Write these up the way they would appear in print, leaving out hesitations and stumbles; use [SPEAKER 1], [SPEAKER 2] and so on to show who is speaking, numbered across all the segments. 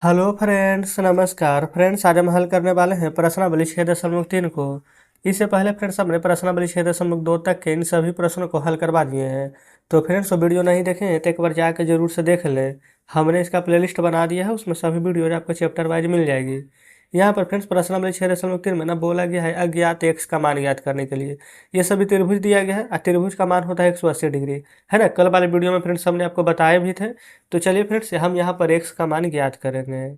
[SPEAKER 1] Hello friends, नमस्कार friends. आज हम हल करने वाले हैं प्रश्नावली 6.3 को। इससे पहले फ्रेंड्स हमने प्रश्नावली 6.2 तक के इन सभी प्रश्नों को हल करवा दिए हैं। तो फ्रेंड्स वो वीडियो नहीं देखे हैं तो एक बार जाकर जरूर से देख लें। हमने इसका प्लेलिस्ट बना दिया है, उसमें सभी वीडियोज आपको चैप्टर वाइज मिल जाएगी। यहाँ पर फ्रेंड्स प्रश्नावली 6.3 में ना बोला गया है अज्ञात एक्स का मान ज्ञात करने के लिए। ये सभी त्रिभुज दिया गया है और त्रिभुज का मान होता है 180 डिग्री, है ना। कल वाले वीडियो में फ्रेंड्स हमने आपको बताए भी थे। तो चलिए फ्रेंड्स हम यहाँ पर एक्स का मान ज्ञात करेंगे।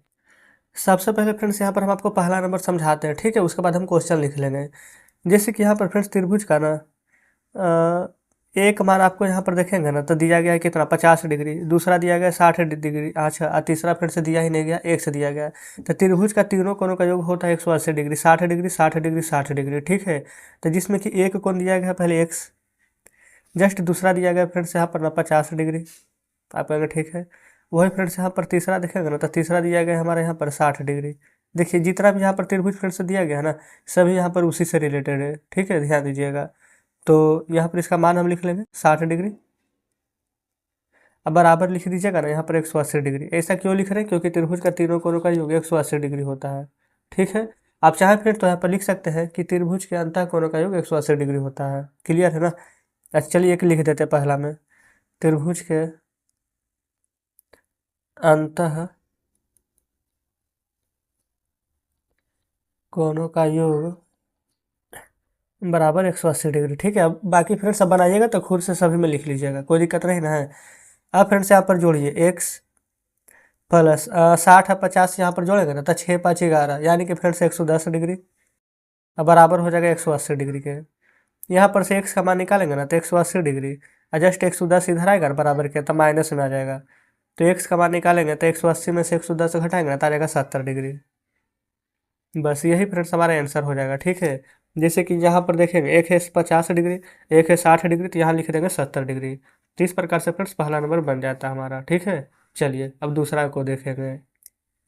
[SPEAKER 1] सबसे पहले फ्रेंड्स यहाँ पर हम आपको पहला नंबर समझाते हैं, ठीक है। उसके बाद हम क्वेश्चन लिख लेंगे। जैसे कि यहाँ पर फ्रेंड्स त्रिभुज का ना एक मान आपको यहाँ पर देखेंगे ना तो दिया गया है कितना 50 डिग्री, दूसरा दिया गया 60 डिग्री, अच्छा और तीसरा फिर से दिया ही नहीं गया, एक से दिया गया। तो त्रिभुज का तीनों कोणों का योग होता है 180 डिग्री, 60 डिग्री 60 डिग्री 60 डिग्री, ठीक है। तो जिसमें कि एक कोण दिया गया है पहले एक्स, जस्ट दूसरा दिया गया फ्रेंड्स यहाँ पर ना 50 डिग्री। आप कहेंगे ठीक है। वही फ्रेंड्स यहाँ पर तीसरा देखेंगे ना तो तीसरा दिया गया है हमारे यहाँ पर 60 डिग्री। देखिए जितना भी यहाँ पर त्रिभुज फ्रेंड्स दिया गया है ना सभी यहाँ पर उसी से रिलेटेड है, ठीक है, ध्यान दीजिएगा। तो यहाँ पर इसका मान हम लिख लेंगे 60 डिग्री। अब बराबर लिख दीजिएगा ना यहाँ पर 180 डिग्री। ऐसा क्यों लिख रहे हैं? क्योंकि त्रिभुज का तीनों कोणों का योग 180 डिग्री होता है, ठीक है। आप चाहे फिर तो यहाँ पर लिख सकते हैं कि त्रिभुज के अंतः कोणों का योग 180 डिग्री होता है। क्लियर है ना। अच्छा चलिए एक लिख देते हैं पहला में, त्रिभुज के अंतः कोणों का योग बराबर 180 डिग्री, ठीक है। अब बाकी फ्रेंड्स अब बनाइएगा तो खुद से सभी में लिख लीजिएगा, कोई दिक्कत नहीं ना है। अब फ्रेंड्स यहाँ पर जोड़िए एक्स प्लस 60 और 50 यहाँ पर जोड़ेंगे ना तो 6 5 11, यानी कि फ्रेंड्स 110 डिग्री। अब बराबर हो जाएगा 180 डिग्री के। यहाँ पर से एक्स का मान निकालेंगे ना तो 180 डिग्री, और जस्ट 110 इधर आएगा ना बराबर के तो माइनस में आ जाएगा। तो एक्स का मान निकालेंगे तो 180 में से 110 घटाएंगे ना तो आ जाएगा 70 डिग्री। बस यही फ्रेंड्स हमारा आंसर हो जाएगा, ठीक है। जैसे कि यहाँ पर देखेंगे एक है 50 डिग्री, एक है 60 डिग्री, तो यहाँ लिख देंगे 70 डिग्री। तो इस प्रकार से फ्रेंड्स पहला नंबर बन जाता है हमारा, ठीक है। चलिए अब दूसरा को देखेंगे।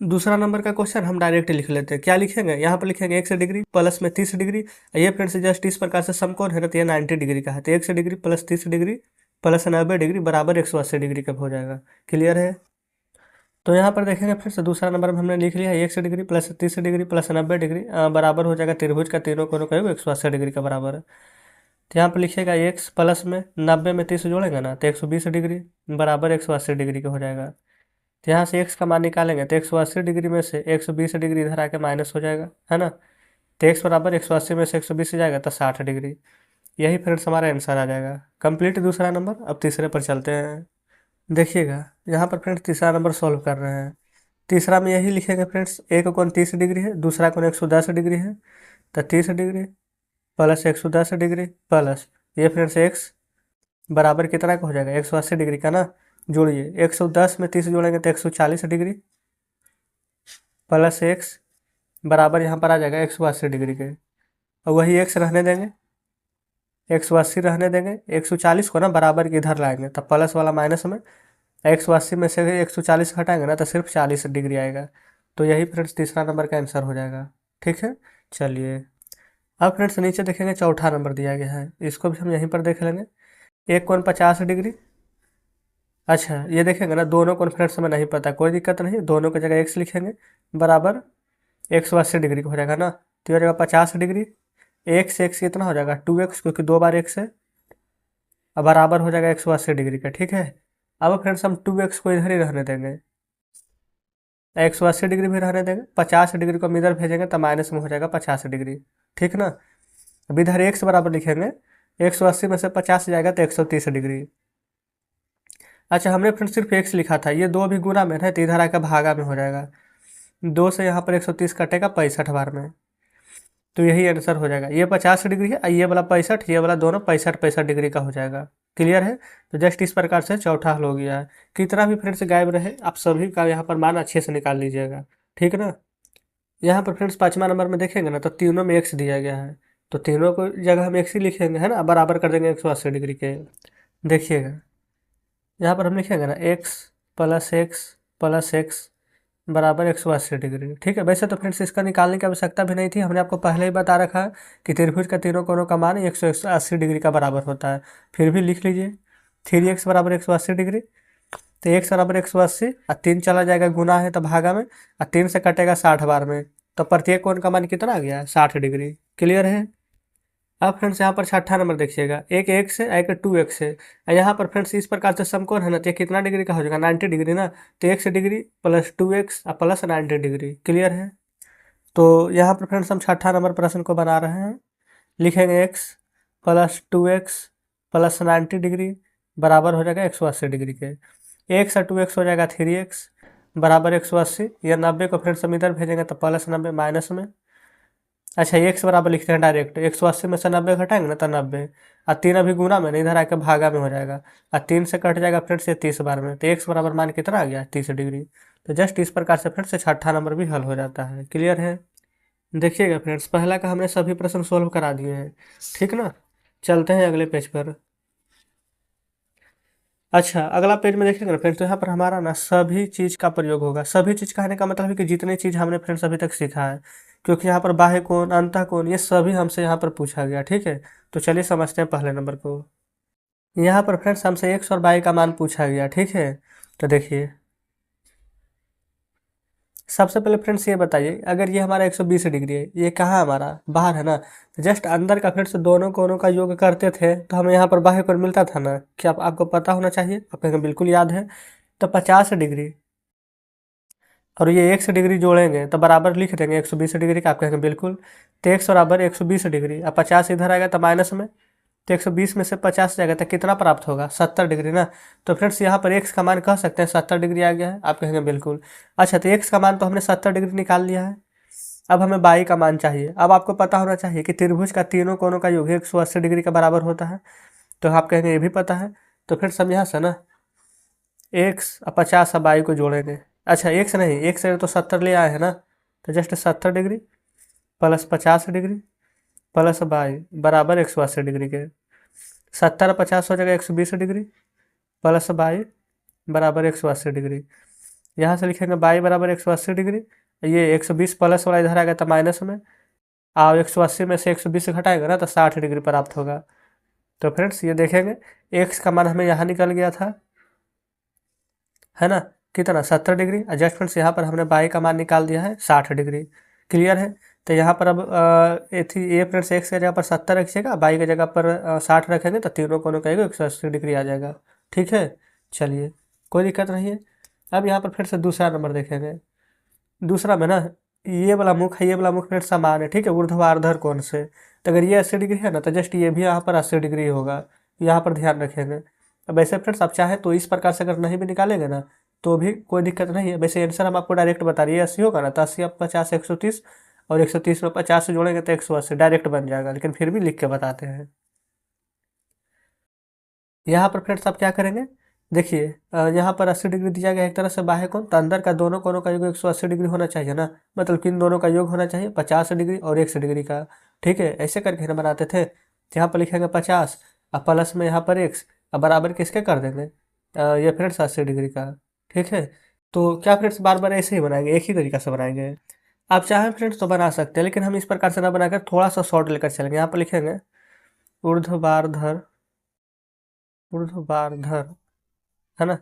[SPEAKER 1] दूसरा नंबर का क्वेश्चन हम डायरेक्ट लिख लेते हैं। क्या लिखेंगे? यहाँ पर लिखेंगे 1 डिग्री प्लस में 30 डिग्री। ये फ्रेंड्स जस्ट इस प्रकार से समकोण है ना तो ये 90 डिग्री का है। तो 1 degree plus 30 degree plus 90 degree बराबर 180 डिग्री का हो जाएगा। क्लियर है। तो यहाँ पर देखेंगे फिर से दूसरा नंबर में हमने लिख लिया 1 degree plus 30 degree plus 90 degree बराबर हो जाएगा त्रिभुज का तीनों कोणों का योग 180 डिग्री का बराबर है। तो यहाँ पर लिखिएगा एक्स प्लस में 90 में 30 जोड़ेंगे ना तो 120 डिग्री बराबर 180 डिग्री का हो जाएगा। तो यहाँ से एक्स का मान निकालेंगे तो 180 डिग्री में से 120 डिग्री इधर आके माइनस हो जाएगा, है ना। तो एक्स बराबर 180 में से 120 जाएगा तो 60 डिग्री। यही फ्रेंड्स हमारा आंसर आ जाएगा। कंप्लीट दूसरा नंबर। अब तीसरे पर चलते हैं। देखिएगा यहाँ पर फ्रेंड्स तीसरा नंबर सॉल्व कर रहे हैं। तीसरा में यही लिखेंगे फ्रेंड्स, एक कोण 30 डिग्री है, दूसरा कोण 110 डिग्री है। तो 30 डिग्री प्लस 110 डिग्री प्लस ये फ्रेंड्स एक्स बराबर कितना का हो जाएगा 180 डिग्री का ना। जोड़िए 110 में 30 जोड़ेंगे तो 140 डिग्री प्लस एक्स बराबर यहाँ पर आ जाएगा 180 डिग्री के। और वही एक्स रहने देंगे, 180 रहने देंगे, 140 को ना बराबर के इधर लाएंगे तब प्लस वाला माइनस में 180 में से 140 घटाएंगे ना तो सिर्फ 40 डिग्री आएगा। तो यही फ्रेंड्स तीसरा नंबर का आंसर हो जाएगा, ठीक है। चलिए अब फ्रेंड्स नीचे देखेंगे चौथा नंबर दिया गया है, इसको भी हम यहीं पर देख लेंगे। एक कोण 50 डिग्री। अच्छा ये देखेंगे ना दोनों कोण फ्रेंड्स हमें नहीं पता, कोई दिक्कत नहीं, दोनों की जगह एक्स लिखेंगे बराबर 180 डिग्री का हो जाएगा ना। तो हो जाएगा 50 डिग्री, एक्स एक्स कितना हो जाएगा 2x, क्योंकि 2 बार एक्स है। अब बराबर हो जाएगा 180 डिग्री का, ठीक है। अब फ्रेंड्स हम 2x को इधर ही रहने देंगे, 180 डिग्री भी रहने देंगे, 50 डिग्री को हम इधर भेजेंगे तो माइनस में हो जाएगा 50 डिग्री, ठीक ना। अब इधर एक्स बराबर लिखेंगे, 180 में से 50 जाएगा तो 130 डिग्री। अच्छा हमने फ्रेंड्स सिर्फ एक्स लिखा था, ये दो भी गुना में है तो इधर आकर भागा में हो जाएगा। 2 से यहाँ पर 130 कटेगा 65 बार में, तो यही आंसर हो जाएगा। ये 50 डिग्री है, ये वाला 65, ये वाला दोनों 65 डिग्री का हो जाएगा। क्लियर है। तो जस्ट इस प्रकार से चौथा हल हो गया है। कितना भी फ्रेंड्स गायब रहे आप सभी का यहाँ पर मान अच्छे से निकाल लीजिएगा, ठीक ना। यहाँ पर फ्रेंड्स 5वां नंबर में देखेंगे ना तो तीनों में एक्स दिया गया है, तो तीनों को जगह हम एक्स ही लिखेंगे, है ना। बराबर कर देंगे 180 डिग्री के। देखिएगा यहाँ पर हम लिखेंगे ना एक्स प्लस एक्स बराबर 180 डिग्री, ठीक है। वैसे तो फ्रेंड्स इसका निकालने की आवश्यकता भी नहीं थी, हमने आपको पहले ही बता रखा है कि त्रिभुज का तीनों कोणों का मान 180 डिग्री का बराबर होता है। फिर भी लिख लीजिए 3x बराबर 180 डिग्री तो x बराबर 180 और 3 चला जाएगा गुना है तो भागा में, और 3 से कटेगा 60 बार में, तो प्रत्येक कोण का मान कितना आ गया है 60 डिग्री। क्लियर है। अब फ्रेंड्स यहाँ पर छठा नंबर देखिएगा, एक x है एक 2x है, और यहाँ पर फ्रेंड्स इस प्रकार से समकोण है ना, तो ये कितना डिग्री का हो जाएगा 90 डिग्री ना, तो x डिग्री प्लस 2x और प्लस 90 डिग्री। क्लियर है। तो यहाँ पर फ्रेंड्स हम छठा नंबर प्रश्न को बना रहे हैं। लिखेंगे x plus 2x plus 90 degree बराबर हो जाएगा 180 डिग्री के। x और 2x हो जाएगा 3x बराबर 180, या 90 को फ्रेंड्स हम इधर भेजेंगे तो प्लस 90 माइनस में। अच्छा x बराबर लिखते हैं डायरेक्ट, 180 में से 90 घटाएंगे ना तो 90, और 3 अभी गुना में नहीं, इधर आके भागा में हो जाएगा, और 3 से कट जाएगा फ्रेंड्स ये 30 बार में, तो x बराबर मान कितना आ गया 30 डिग्री। तो जस्ट इस प्रकार से फ्रेंड्स छठा नंबर भी हल हो जाता है। क्लियर है। देखिएगा फ्रेंड्स, पहला का हमने सभी प्रश्न सोल्व करा दिए हैं, ठीक ना। चलते हैं अगले पेज पर। अच्छा, अगला पेज में देखेंगे ना फ्रेंड्स, तो यहाँ पर हमारा ना सभी चीज़ का प्रयोग होगा। सभी चीज़ कहने का मतलब है कि जितनी चीज़ हमने फ्रेंड्स अभी तक सीखा है, क्योंकि यहाँ पर बाह्य कोण, अंतः कोण, ये सभी हमसे यहाँ पर पूछा गया। ठीक है, तो चलिए समझते हैं पहले नंबर को। यहाँ पर फ्रेंड्स हमसे x और y का मान पूछा गया। ठीक है, तो देखिए सबसे पहले फ्रेंड्स ये बताइए, अगर ये हमारा 120 डिग्री है, ये कहाँ हमारा बाहर है ना, तो जस्ट अंदर का फ्रेंड्स दोनों कोणों का योग करते थे तो हमें यहाँ पर बाह्य कोण मिलता था ना, क्या आपको पता होना चाहिए, आप कहेंगे बिल्कुल याद है। तो 50 डिग्री और ये 1 डिग्री जोड़ेंगे तो बराबर लिख देंगे 120 डिग्री का, आप कहेंगे बिल्कुल। तो x बराबर 120 डिग्री, अब 50 इधर आएगा तो माइनस में, तो 120 में से 50 जाएगा तो कितना प्राप्त होगा 70 डिग्री ना। तो फ्रेंड्स यहाँ पर x का मान कह सकते हैं 70 डिग्री आ गया है, आप कहेंगे बिल्कुल। अच्छा, तो x का मान तो हमने 70 डिग्री निकाल लिया है, अब हमें y का मान चाहिए। अब आपको पता होना चाहिए कि त्रिभुज का तीनों कोणों का योग 180 डिग्री के बराबर होता है, तो आप कहेंगे ये भी पता है। तो फ्रेंड्स हम यहाँ से ना x और 50 और y को जोड़ेंगे। अच्छा, x नहीं, x से तो 70 ले आए हैं ना, तो just 70 degree plus 50 degree plus y बराबर 180 डिग्री के। 70 50 हो जाएगा 120 डिग्री प्लस y बराबर 180 डिग्री। यहाँ से लिखेंगे y बराबर 180 डिग्री, ये 120 प्लस वाला इधर आ गया था माइनस में, और 180 में से 120 घटाएगा ना तो 60 डिग्री प्राप्त होगा। तो फ्रेंड्स ये देखेंगे x का मान हमें यहाँ निकल गया था, है ना, कितना 70 डिग्री। जस्ट फ्रेंड्स यहाँ पर हमने y का मान निकाल दिया है 60 डिग्री। क्लियर है। तो यहाँ पर अब ये फ्रेंड्स x की जगह पर 70 रखिएगा, y की जगह पर 60 रखेंगे तो तीनों कोनों का 180 डिग्री आ जाएगा। ठीक है, चलिए कोई दिक्कत नहीं है। अब यहाँ पर फिर से दूसरा नंबर देखेंगे। दूसरा में ना ये वाला मुख है, ये वाला मुख फ्रेंड्स समान है, ठीक है, ऊर्ध्वाधर कोण से। तो अगर ये 80 डिग्री है ना, तो जस्ट ये भी यहाँ पर 80 डिग्री होगा, यहाँ पर ध्यान रखेंगे। अब ऐसे फ्रेंड्स आप चाहें तो इस प्रकार से अगर नहीं भी निकालेंगे ना तो भी कोई दिक्कत नहीं है। वैसे आंसर हम आपको डायरेक्ट बता रही है, 80 होगा ना तो 80 आप 50 130, और 130 में 50 से जोड़ेंगे तो 180 डायरेक्ट बन जाएगा, लेकिन फिर भी लिख के बताते हैं। यहाँ पर फ्रेंड्स आप क्या करेंगे, देखिए यहाँ पर 80 डिग्री दिया गया एक तरह से बाह्य कोण, तो अंदर का दोनों कोणों का योग 180 डिग्री होना चाहिए ना, मतलब किन दोनों का योग होना चाहिए 50 डिग्री और 1 डिग्री का। ठीक है, ऐसे करके ना बनाते थे। यहाँ पर लिखेंगे 50 और प्लस में यहाँ पर 1 और बराबर किसके कर देंगे ये फ्रेंड्स 80 डिग्री का। ठीक है, तो क्या फ्रेंड्स बार बार ऐसे ही बनाएंगे, एक ही तरीका से बनाएंगे। आप चाहें फ्रेंड्स तो बना सकते हैं, लेकिन हम इस प्रकार से ना बनाकर थोड़ा सा शॉर्ट लेकर चलेंगे। यहाँ पर लिखेंगे ऊर्ध्वाधर, ऊर्ध्वाधर, है ना,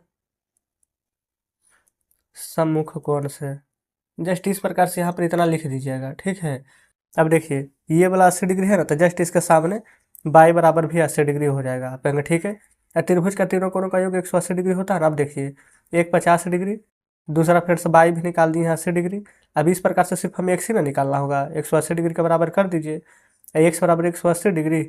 [SPEAKER 1] सम्मुख कोण से, जस्ट इस प्रकार से यहाँ पर इतना लिख दीजिएगा। ठीक है, अब देखिए ये वाला 80 डिग्री है ना, तो जस्ट इसके सामने y बराबर भी 80 डिग्री हो जाएगा, आप कहेंगे ठीक है। और त्रिभुज का तीनों कोणों का योग 180 डिग्री होता है ना। अब देखिए एक 50 डिग्री, दूसरा फ्रेंड्स y भी निकाल दिए हैं 80 डिग्री। अब इस प्रकार से सिर्फ हमें x ही ना निकालना होगा, 180 डिग्री के बराबर कर दीजिए, x बराबर 180 डिग्री।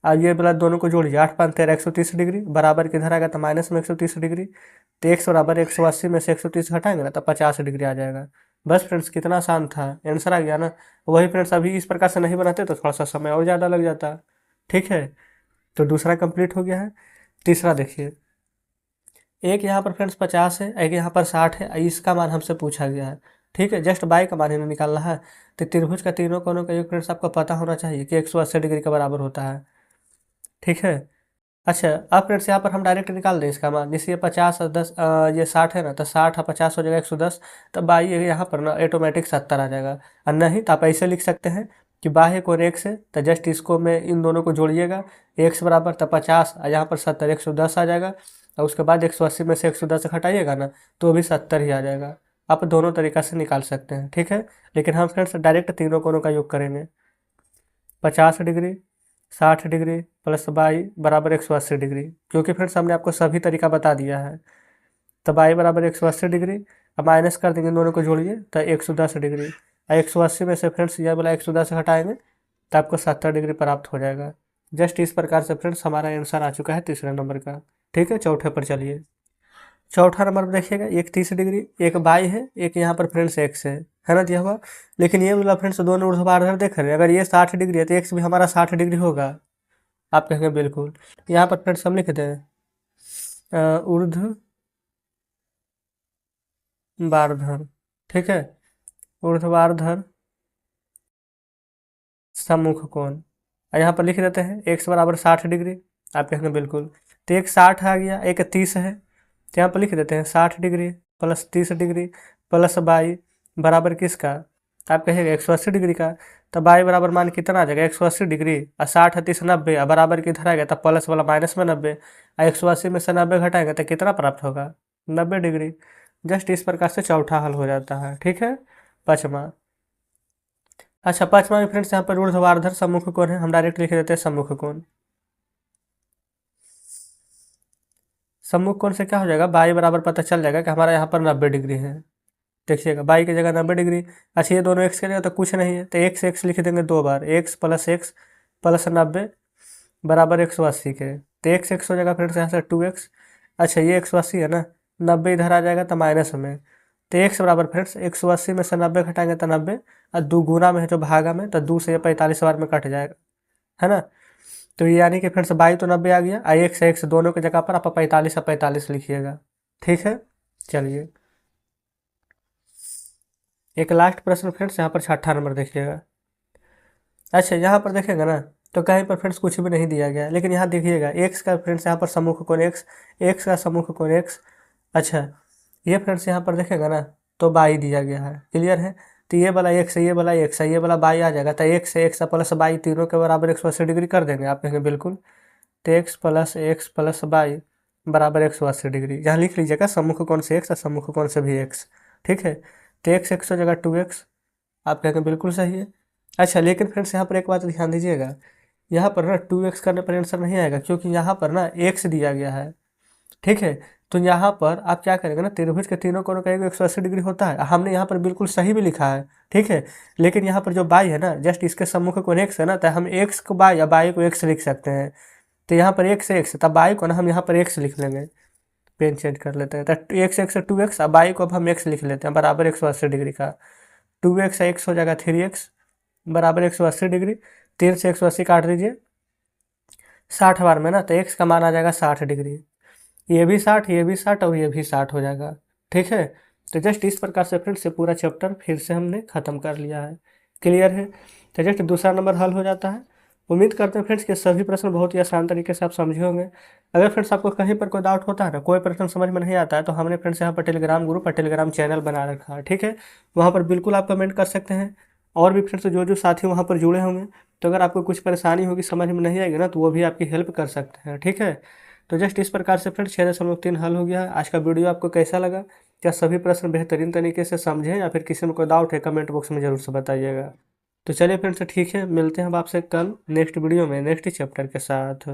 [SPEAKER 1] अब ये वाला दोनों को जोड़िए, 8 5 13 130 डिग्री बराबर किधर आएगा तो माइनस में 130 डिग्री। तो x बराबर 180 में से 130 घटाएंगे ना तो 50 डिग्री आ जाएगा। बस फ्रेंड्स कितना आसान था, आंसर आ गया ना। वही फ्रेंड्स अभी इस प्रकार से नहीं बनाते तो थोड़ा सा समय और ज़्यादा लग जाता। ठीक है, तो दूसरा कंप्लीट हो गया है। तीसरा देखिए, एक यहाँ पर फ्रेंड्स 50 है, एक यहाँ पर 60 है, इसका मान हमसे पूछा गया है। ठीक है, जस्ट बाई का मान इन्हें निकालना है। तो त्रिभुज का तीनों कोनों का योग फ्रेंड्स आपको पता होना चाहिए कि 180 डिग्री के बराबर होता है। ठीक है, अच्छा अब फ्रेंड्स यहाँ पर हम डायरेक्ट निकाल दें इसका मान, जैसे ये 50 और 10 ये 60 है ना, तो 60 और 50 हो जाएगा 110, तो बाई यहाँ पर ना ऑटोमेटिक 70 आ जाएगा। और नहीं तो आप ऐसे लिख सकते हैं कि बाह्य कोण x है, तो जस्ट इसको में इन दोनों को जोड़िएगा, x बराबर तो 50 और यहाँ पर 70 110 आ जाएगा। और उसके बाद 180 में से 110 घटाइएगा ना तो भी 70 ही आ जाएगा। आप दोनों तरीका से निकाल सकते हैं, ठीक है। लेकिन हम फ्रेंड्स डायरेक्ट तीनों कोणों का योग करेंगे। 50 डिग्री, 60 डिग्री प्लस बाई बराबर 180 डिग्री, क्योंकि फ्रेंड्स हमने आपको सभी तरीका बता दिया है। तो बाई बराबर 180 डिग्री, अब माइनस कर देंगे, दोनों को जोड़िए तो 110 डिग्री। 180 में से फ्रेंड्स यह वाला 110 घटाएंगे तो आपको 70 डिग्री प्राप्त हो जाएगा। जस्ट इस प्रकार से फ्रेंड्स हमारा आंसर आ चुका है तीसरे नंबर का, ठीक है। चौथे पर चलिए। चौथा नंबर पर देखिएगा, एक 30 डिग्री, एक बाई है, एक यहाँ पर फ्रेंड्स एक्स है ना दिया हुआ। लेकिन ये वाला फ्रेंड्स दोनों ऊर्ध्वाधर देख रहे हैं, अगर ये 60 डिग्री है तो एक्स भी हमारा 60 डिग्री होगा। आप कहेंगे बिल्कुल। यहाँ पर फ्रेंड्स हम लिखते हैं ऊर्ध्वाधर, ठीक है, ऊर्ध्वाधर सम्मुख कोण। और यहाँ पर लिख देते हैं एक्स बराबर 60 डिग्री। आप कहेंगे बिल्कुल। तो एक 60 आ गया, एक 30 है, तो यहाँ पर लिख देते हैं 60 degree plus 30 degree plus by बराबर किसका। आप कहेंगे 180 डिग्री का। तो बाई बराबर मान कितना आ जाएगा 180 डिग्री, और 60 30 90, और बराबर किधर आएगा तो प्लस वाला माइनस में 90, और 180 में से 90 घटाएंगे तो कितना प्राप्त होगा 90 डिग्री। जस्ट इस प्रकार से चौथा हल हो जाता है, ठीक है। पाँचवा, अच्छा पाँचवा में फ्रेंड्स यहाँ पर ऊर्ध्वाधर सम्मुख कोण है, हम डायरेक्ट लिख देते हैं सम्मुख कोण। सम्मुख कोण से क्या हो जाएगा, बाई बराबर पता चल जाएगा कि हमारा यहाँ पर 90 डिग्री है। देखिएगा बाई की जगह 90 डिग्री। अच्छा ये दोनों एक्स के जगह तो कुछ नहीं है, तो एक्स लिख देंगे 2 बार, एक्स प्लस 90 बराबर 180 के। तो एक्स हो जाएगा फ्रेंड्स यहाँ से 2x। अच्छा ये 180 है ना, 90 इधर आ जाएगा तो माइनस में। तो एक्स बराबर फ्रेंड्स 180 में से 90 घटाएंगे तो 90, और 2 गुना में है जो भागा में, तो 2 से 45 बार में कट जाएगा, है ना। तो ये यानी कि फ्रेंड्स बाई तो 90 आ गया, और एक्स दोनों की जगह पर आप 45 और 45 लिखिएगा, ठीक है। चलिए एक लास्ट प्रश्न फ्रेंड्स, यहाँ पर छठा नंबर देखिएगा। अच्छा यहाँ पर देखेंगे ना तो कहीं पर फ्रेंड्स कुछ भी नहीं दिया गया है, लेकिन यहाँ देखिएगा एक्स का फ्रेंड्स यहाँ पर सम्मुख कोण एक्स का सम्मुख कोण एक्स। अच्छा ये फ्रेंड्स यहाँ पर देखेगा ना तो बाई दिया गया है, क्लियर है। तो ये वाला एक्स है, ये वाला एक्स है, ये वाला बाई आ जाएगा, तो एक्स प्लस बाई तीनों के बराबर 180 डिग्री कर देंगे। आप कहेंगे बिल्कुल। तो एक्स प्लस बाई बराबर 180 डिग्री, यहाँ लिख लीजिएगा सम्मुख कोण से एक्स और सम्मुख कोण से भी एक्स, ठीक है। तो एक्स हो जाएगा 2x। आप कहेंगे बिल्कुल सही है। अच्छा लेकिन फ्रेंड्स यहाँ पर एक बात ध्यान दीजिएगा, यहाँ पर ना 2x करने पर आंसर नहीं आएगा, क्योंकि यहाँ पर ना x दिया गया है, ठीक है। तो यहाँ पर आप क्या करेंगे ना, त्रिभुज के तीनों कोणों का एक 180 डिग्री होता है, हमने यहाँ पर बिल्कुल सही भी लिखा है, ठीक है। लेकिन यहाँ पर जो बाई है ना, जस्ट इसके सम्मुख कोण x है ना, तो हम x को बाई या बाई को x लिख सकते हैं। तो यहाँ पर x तब बाई को ना हम यहाँ पर x लिख लेंगे, पेन चेंज कर लेते हैं। तो x 2x, अब बाई को अब हम x लिख लेते हैं बराबर 180 डिग्री का। 2x x हो जाएगा 3x बराबर 180 डिग्री। 3 से 180 काट दीजिए 60 बार में ना, तो x का मान आ जाएगा 60 डिग्री। ये भी 60, ये भी 60 और ये भी 60 हो जाएगा, ठीक है। तो जस्ट इस प्रकार से फ्रेंड्स से पूरा चैप्टर फिर से हमने ख़त्म कर लिया है, क्लियर है। तो जस्ट दूसरा नंबर हल हो जाता है। उम्मीद करते हैं फ्रेंड्स कि सभी प्रश्न बहुत ही आसान तरीके से आप समझे होंगे। अगर फ्रेंड्स आपको कहीं पर कोई डाउट होता है ना, कोई प्रश्न समझ में नहीं आता है, तो हमने फ्रेंड्स यहाँ पर टेलीग्राम ग्रुप और टेलीग्राम चैनल बना रखा है, ठीक है। वहाँ पर बिल्कुल आप कमेंट कर सकते हैं। और भी फ्रेंड्स जो साथी वहाँ पर जुड़े होंगे, तो अगर आपको कुछ परेशानी होगी, समझ में नहीं आएगी ना, तो वो भी आपकी हेल्प कर सकते हैं, ठीक है। तो जस्ट इस प्रकार से फ्रेंड्स 6.3 हल हो गया है। आज का वीडियो आपको कैसा लगा, क्या सभी प्रश्न बेहतरीन तरीके से समझे, या फिर किसी में कोई डाउट है कमेंट बॉक्स में ज़रूर से बताइएगा। तो चलिए फ्रेंड्स ठीक है, मिलते हैं अब आपसे कल नेक्स्ट वीडियो में नेक्स्ट चैप्टर के साथ।